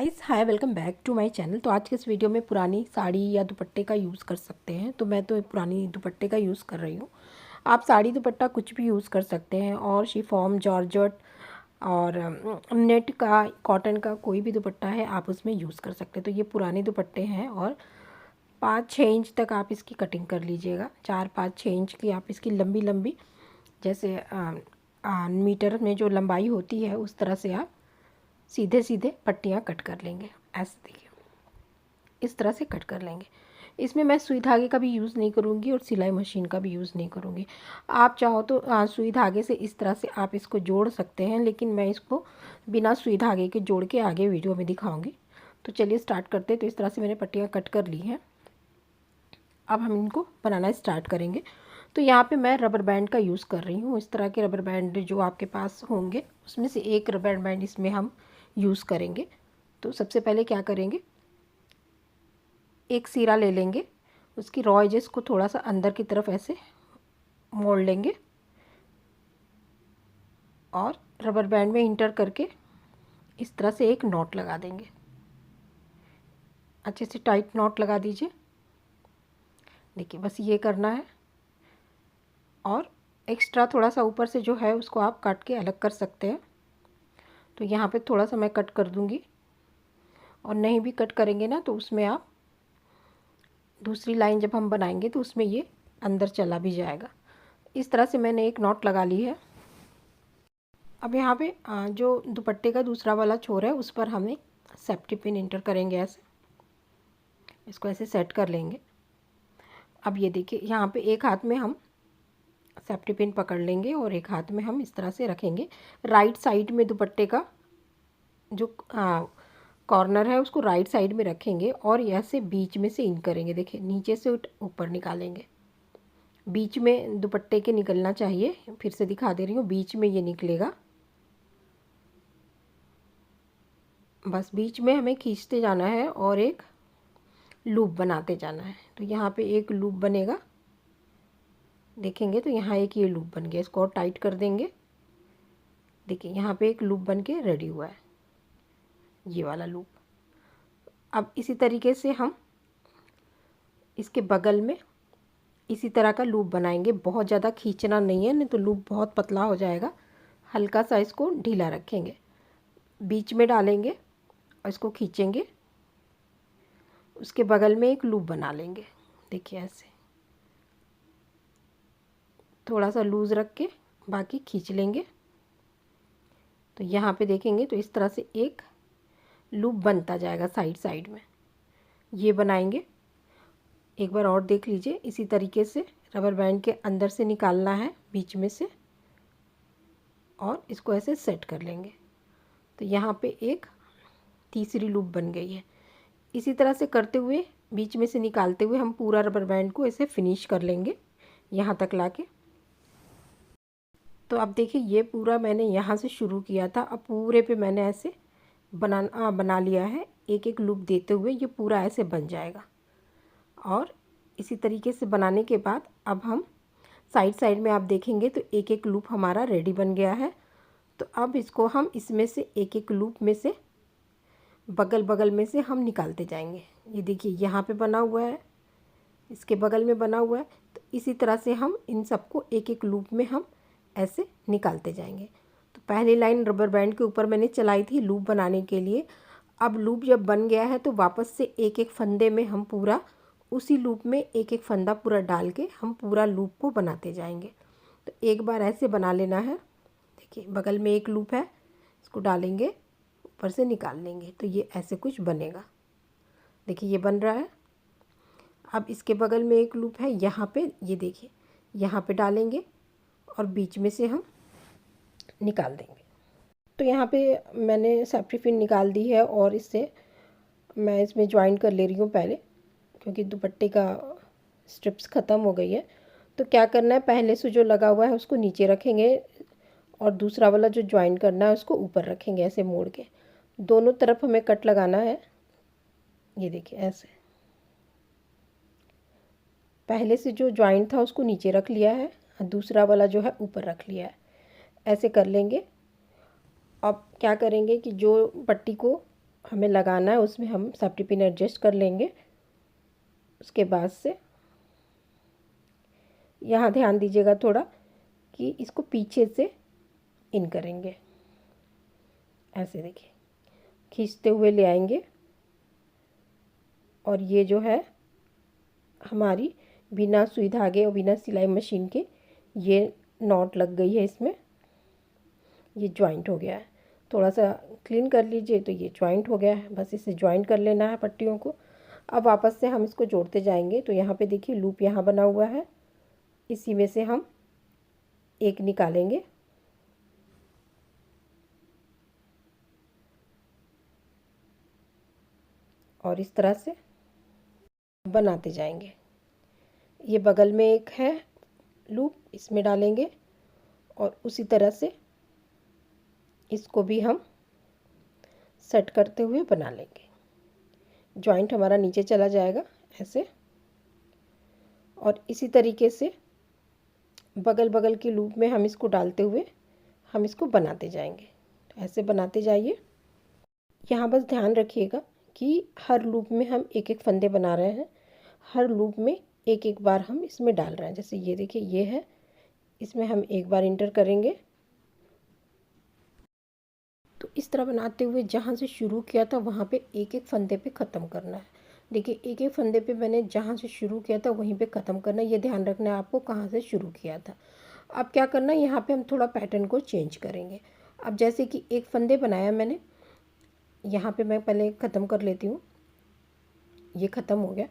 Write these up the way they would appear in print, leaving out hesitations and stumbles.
Guys hi welcome back to my channel. तो आज के इस वीडियो में पुरानी साड़ी या दुपट्टे का यूज़ कर सकते हैं। तो मैं तो पुरानी दुपट्टे का यूज़ कर रही हूँ। आप साड़ी दुपट्टा कुछ भी यूज़ कर सकते हैं, और शिफॉन, जॉर्जेट और नेट का, कॉटन का कोई भी दुपट्टा है आप उसमें यूज़ कर सकते हैं। तो ये पुराने दुपट्टे हैं और 5-6 इंच तक आप इसकी कटिंग कर लीजिएगा। 4-5-6 इंच की आप इसकी लंबी लंबी, जैसे मीटर में जो लंबाई होती है उस तरह से आप सीधे सीधे पट्टियाँ कट कर लेंगे। ऐसे देखिए, इस तरह से कट कर लेंगे। इसमें मैं सुई धागे का भी यूज़ नहीं करूँगी और सिलाई मशीन का भी यूज़ नहीं करूँगी। आप चाहो तो सुई धागे से इस तरह से आप इसको जोड़ सकते हैं, लेकिन मैं इसको बिना सुई धागे के जोड़ के आगे वीडियो में दिखाऊँगी। तो चलिए स्टार्ट करते हैं। तो इस तरह से मैंने पट्टियाँ कट कर ली हैं। अब हम इनको बनाना स्टार्ट करेंगे। तो यहाँ पे मैं रबर बैंड का यूज़ कर रही हूँ। इस तरह के रबर बैंड जो आपके पास होंगे उसमें से एक रबर बैंड इसमें हम यूज़ करेंगे। तो सबसे पहले क्या करेंगे, एक सिरा ले लेंगे, उसकी रॉ एजेस को थोड़ा सा अंदर की तरफ ऐसे मोड़ लेंगे और रबर बैंड में इंटर करके इस तरह से एक नॉट लगा देंगे। अच्छे से टाइट नॉट लगा दीजिए। देखिए, बस ये करना है। और एक्स्ट्रा थोड़ा सा ऊपर से जो है उसको आप काट के अलग कर सकते हैं। तो यहाँ पे थोड़ा सा मैं कट कर दूँगी, और नहीं भी कट करेंगे ना तो उसमें आप दूसरी लाइन जब हम बनाएंगे तो उसमें ये अंदर चला भी जाएगा। इस तरह से मैंने एक नॉट लगा ली है। अब यहाँ पे जो दुपट्टे का दूसरा वाला छोर है उस पर हमें सेफ्टी पिन इंटर करेंगे। ऐसे इसको ऐसे सेट कर लेंगे। अब ये देखिए, यहाँ पे एक हाथ में हम सेफ्टी पिन पकड़ लेंगे और एक हाथ में हम इस तरह से रखेंगे। राइट साइड में दुपट्टे का जो कॉर्नर है उसको राइट साइड में रखेंगे और ऐसे बीच में से इन करेंगे। देखिए, नीचे से ऊपर निकालेंगे। बीच में दुपट्टे के निकलना चाहिए। फिर से दिखा दे रही हूँ, बीच में ये निकलेगा। बस बीच में हमें खींचते जाना है और एक लूप बनाते जाना है। तो यहाँ पे एक लूप बनेगा, देखेंगे तो यहाँ एक ये लूप बन गया। इसको और टाइट कर देंगे। देखिए, यहाँ पे एक लूप बन के रेडी हुआ है, ये वाला लूप। अब इसी तरीके से हम इसके बगल में इसी तरह का लूप बनाएंगे। बहुत ज़्यादा खींचना नहीं है, नहीं तो लूप बहुत पतला हो जाएगा। हल्का सा इसको ढीला रखेंगे, बीच में डालेंगे और इसको खींचेंगे। उसके बगल में एक लूप बना लेंगे। देखिए, ऐसे थोड़ा सा लूज़ रख के बाकी खींच लेंगे। तो यहाँ पे देखेंगे तो इस तरह से एक लूप बनता जाएगा साइड साइड में। ये बनाएंगे, एक बार और देख लीजिए। इसी तरीके से रबर बैंड के अंदर से निकालना है बीच में से, और इसको ऐसे सेट कर लेंगे। तो यहाँ पे एक तीसरी लूप बन गई है। इसी तरह से करते हुए बीच में से निकालते हुए हम पूरा रबर बैंड को ऐसे फिनिश कर लेंगे यहाँ तक लाके। तो अब देखिए, ये पूरा मैंने यहाँ से शुरू किया था, अब पूरे पे मैंने ऐसे बना लिया है। एक एक लूप देते हुए ये पूरा ऐसे बन जाएगा। और इसी तरीके से बनाने के बाद अब हम साइड साइड में आप देखेंगे तो एक एक लूप हमारा रेडी बन गया है। तो अब इसको हम इसमें से एक एक लूप में से बगल बगल में से हम निकालते जाएंगे। ये देखिए, यहाँ पे बना हुआ है, इसके बगल में बना हुआ है। तो इसी तरह से हम इन सबको एक एक लूप में हम ऐसे निकालते जाएंगे। तो पहली लाइन रबर बैंड के ऊपर मैंने चलाई थी लूप बनाने के लिए। अब लूप जब बन गया है तो वापस से एक एक फंदे में हम पूरा उसी लूप में एक एक फंदा पूरा डाल के हम पूरा लूप को बनाते जाएंगे। तो एक बार ऐसे बना लेना है। देखिए, बगल में एक लूप है, इसको डालेंगे, ऊपर से निकाल लेंगे, तो ये ऐसे कुछ बनेगा। देखिए, ये बन रहा है। अब इसके बगल में एक लूप है, यहाँ पे ये देखिए, यहाँ पे डालेंगे और बीच में से हम निकाल देंगे। तो यहाँ पे मैंने सेफ्टी पिन निकाल दी है और इससे मैं इसमें ज्वाइन कर ले रही हूँ पहले, क्योंकि दुपट्टे का स्ट्रिप्स ख़त्म हो गई है। तो क्या करना है, पहले से जो लगा हुआ है उसको नीचे रखेंगे और दूसरा वाला जो ज्वाइन करना है उसको ऊपर रखेंगे, ऐसे मोड़ के। दोनों तरफ हमें कट लगाना है। ये देखिए, ऐसे पहले से जो ज्वाइन था उसको नीचे रख लिया है, दूसरा वाला जो है ऊपर रख लिया है। ऐसे कर लेंगे। अब क्या करेंगे कि जो पट्टी को हमें लगाना है उसमें हम सेफ्टी पिन एडजस्ट कर लेंगे। उसके बाद से यहाँ ध्यान दीजिएगा थोड़ा कि इसको पीछे से इन करेंगे, ऐसे देखिए खींचते हुए ले आएंगे और ये जो है हमारी बिना सुई धागे और बिना सिलाई मशीन के ये नॉट लग गई है। इसमें ये जॉइंट हो गया है, थोड़ा सा क्लीन कर लीजिए तो ये जॉइंट हो गया है। बस इसे जॉइंट कर लेना है पट्टियों को। अब वापस से हम इसको जोड़ते जाएंगे। तो यहाँ पे देखिए लूप यहाँ बना हुआ है, इसी में से हम एक निकालेंगे और इस तरह से बनाते जाएंगे। ये बगल में एक है लूप, इसमें डालेंगे और उसी तरह से इसको भी हम सेट करते हुए बना लेंगे। जॉइंट हमारा नीचे चला जाएगा ऐसे, और इसी तरीके से बगल बगल के लूप में हम इसको डालते हुए हम इसको बनाते जाएंगे। तो ऐसे बनाते जाइए। यहाँ बस ध्यान रखिएगा कि हर लूप में हम एक एक फंदे बना रहे हैं, हर लूप में एक एक बार हम इसमें डाल रहे हैं। जैसे ये देखिए ये है, इसमें हम एक बार इंटर करेंगे। तो इस तरह बनाते हुए जहाँ से शुरू किया था वहाँ पे एक एक फंदे पे ख़त्म करना है। देखिए एक एक फंदे पे मैंने जहाँ से शुरू किया था वहीं पे ख़त्म करना है। ये ध्यान रखना है आपको कहाँ से शुरू किया था। अब क्या करना है, यहाँ पे हम थोड़ा पैटर्न को चेंज करेंगे। अब जैसे कि एक फंदे बनाया मैंने, यहाँ पे मैं पहले ख़त्म कर लेती हूँ। ये ख़त्म हो गया।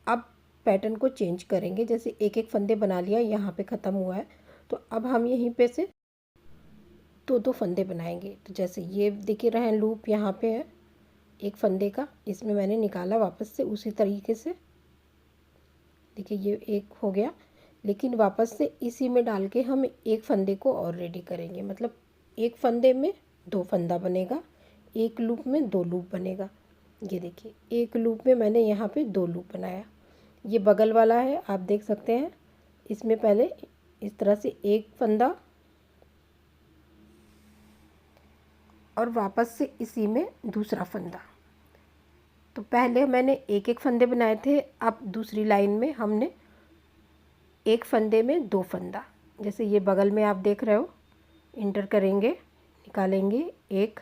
अब पैटर्न को चेंज करेंगे। जैसे एक एक फंदे बना लिया, यहाँ पे ख़त्म हुआ है, तो अब हम यहीं पे से दो दो फंदे बनाएंगे। तो जैसे ये दिख रहे हैं लूप यहाँ पे है एक फंदे का, इसमें मैंने निकाला वापस से उसी तरीके से। देखिए ये एक हो गया, लेकिन वापस से इसी में डाल के हम एक फंदे को और रेडी करेंगे। मतलब एक फंदे में दो फंदा बनेगा, एक लूप में दो लूप बनेगा। ये देखिए एक लूप में मैंने यहाँ पे दो लूप बनाया। ये बगल वाला है, आप देख सकते हैं। इसमें पहले इस तरह से एक फंदा और वापस से इसी में दूसरा फंदा। तो पहले मैंने एक एक फंदे बनाए थे, अब दूसरी लाइन में हमने एक फंदे में दो फंदा। जैसे ये बगल में आप देख रहे हो, इंटर करेंगे, निकालेंगे एक,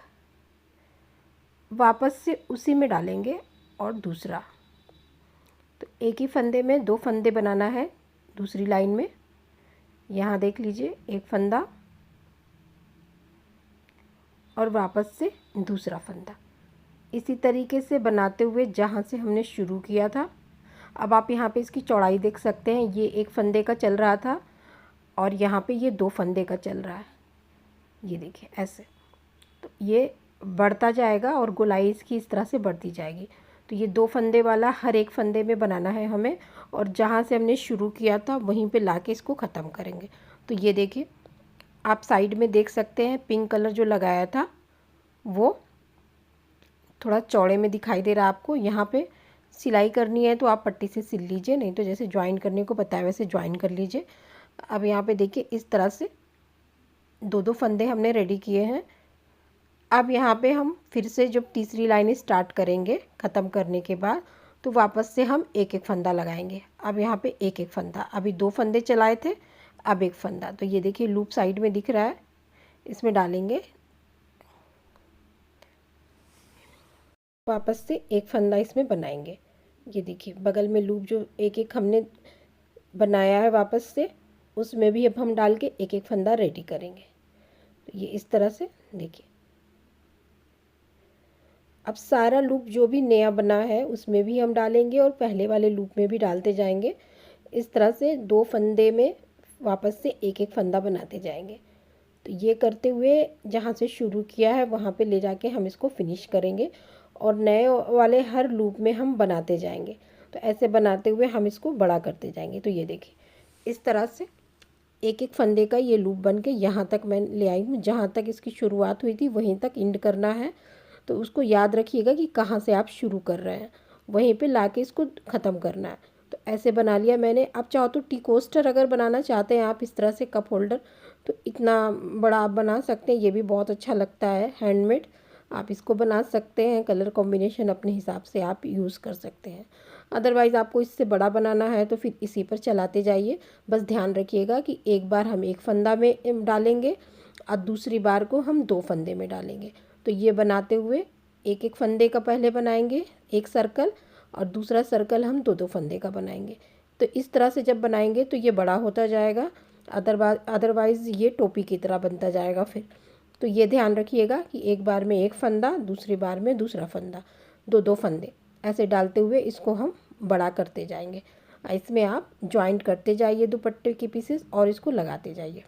वापस से उसी में डालेंगे और दूसरा। तो एक ही फंदे में दो फंदे बनाना है दूसरी लाइन में। यहाँ देख लीजिए एक फंदा और वापस से दूसरा फंदा। इसी तरीके से बनाते हुए जहाँ से हमने शुरू किया था। अब आप यहाँ पे इसकी चौड़ाई देख सकते हैं। ये एक फंदे का चल रहा था और यहाँ पे ये दो फंदे का चल रहा है। ये देखिए ऐसे, तो ये बढ़ता जाएगा और गोलाई इसकी इस तरह से बढ़ती जाएगी। तो ये दो फंदे वाला हर एक फंदे में बनाना है हमें, और जहाँ से हमने शुरू किया था वहीं पे लाके इसको ख़त्म करेंगे। तो ये देखिए आप साइड में देख सकते हैं, पिंक कलर जो लगाया था वो थोड़ा चौड़े में दिखाई दे रहा है आपको। यहाँ पे सिलाई करनी है तो आप पट्टी से सिल लीजिए, नहीं तो जैसे ज्वाइन करने को बताया वैसे ज्वाइन कर लीजिए। अब यहाँ पे देखिए इस तरह से दो दो फंदे हमने रेडी किए हैं। अब यहाँ पे हम फिर से जब तीसरी लाइन स्टार्ट करेंगे ख़त्म करने के बाद, तो वापस से हम एक एक फंदा लगाएंगे। अब यहाँ पे एक एक फंदा, अभी दो फंदे चलाए थे, अब एक फंदा। तो ये देखिए लूप साइड में दिख रहा है, इसमें डालेंगे, वापस से एक फंदा इसमें बनाएंगे। ये देखिए बगल में लूप जो एक एक हमने बनाया है वापस से, उसमें भी अब हम डाल के एक एक फंदा रेडी करेंगे। तो ये इस तरह से देखिए अब सारा लूप जो भी नया बना है उसमें भी हम डालेंगे और पहले वाले लूप में भी डालते जाएंगे। इस तरह से दो फंदे में वापस से एक एक फंदा बनाते जाएंगे। तो ये करते हुए जहाँ से शुरू किया है वहाँ पे ले जाके हम इसको फिनिश करेंगे और नए वाले हर लूप में हम बनाते जाएंगे। तो ऐसे बनाते हुए हम इसको बड़ा करते जाएंगे। तो ये देखिए इस तरह से एक एक फंदे का ये लूप बन के यहाँ तक मैं ले आई हूँ। जहाँ तक इसकी शुरुआत हुई थी वहीं तक एंड करना है। तो उसको याद रखिएगा कि कहाँ से आप शुरू कर रहे हैं, वहीं पे लाके इसको ख़त्म करना है। तो ऐसे बना लिया मैंने। आप चाहो तो टी कोस्टर अगर बनाना चाहते हैं आप इस तरह से कप होल्डर, तो इतना बड़ा आप बना सकते हैं, ये भी बहुत अच्छा लगता है हैंडमेड। आप इसको बना सकते हैं। कलर कॉम्बिनेशन अपने हिसाब से आप यूज़ कर सकते हैं। अदरवाइज़ आपको इससे बड़ा बनाना है तो फिर इसी पर चलाते जाइए। बस ध्यान रखिएगा कि एक बार हम एक फंदा में डालेंगे और दूसरी बार को हम 2 फंदे में डालेंगे। तो ये बनाते हुए एक एक फंदे का पहले बनाएंगे एक सर्कल, और दूसरा सर्कल हम 2 फंदे का बनाएंगे। तो इस तरह से जब बनाएंगे तो ये बड़ा होता जाएगा, अदरवाइज़ ये टोपी की तरह बनता जाएगा फिर। तो ये ध्यान रखिएगा कि एक बार में एक फंदा, दूसरी बार में दूसरा फंदा, 2 फंदे ऐसे डालते हुए इसको हम बड़ा करते जाएंगे। इसमें आप जॉइंट करते जाइए दुपट्टे के पीसेस और इसको लगाते जाइए।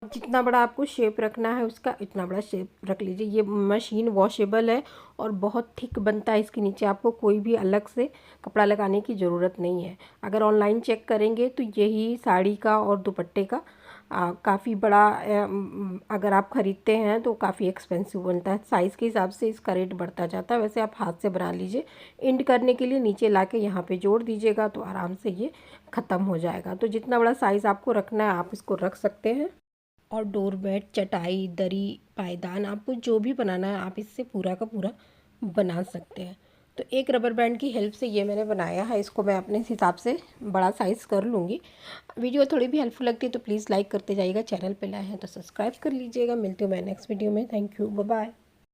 जितना बड़ा आपको शेप रखना है उसका इतना बड़ा शेप रख लीजिए। ये मशीन वॉशेबल है और बहुत थिक बनता है। इसके नीचे आपको कोई भी अलग से कपड़ा लगाने की ज़रूरत नहीं है। अगर ऑनलाइन चेक करेंगे तो यही साड़ी का और दुपट्टे का काफ़ी बड़ा अगर आप ख़रीदते हैं तो काफ़ी एक्सपेंसिव बनता है। साइज़ के हिसाब से इसका रेट बढ़ता जाता है। वैसे आप हाथ से बना लीजिए। एंड करने के लिए नीचे ला के यहाँ पर जोड़ दीजिएगा तो आराम से ये ख़त्म हो जाएगा। तो जितना बड़ा साइज़ आपको रखना है आप इसको रख सकते हैं। और डोरमेट, चटाई, दरी, पायदान, आपको जो भी बनाना है आप इससे पूरा का पूरा बना सकते हैं। तो एक रबर बैंड की हेल्प से ये मैंने बनाया है। इसको मैं अपने हिसाब से बड़ा साइज़ कर लूँगी। वीडियो थोड़ी भी हेल्पफुल लगती है तो प्लीज़ लाइक करते जाइएगा। चैनल पे नए हैं तो सब्सक्राइब कर लीजिएगा। मिलती हूँ मैं नेक्स्ट वीडियो में। Thank you, bye bye.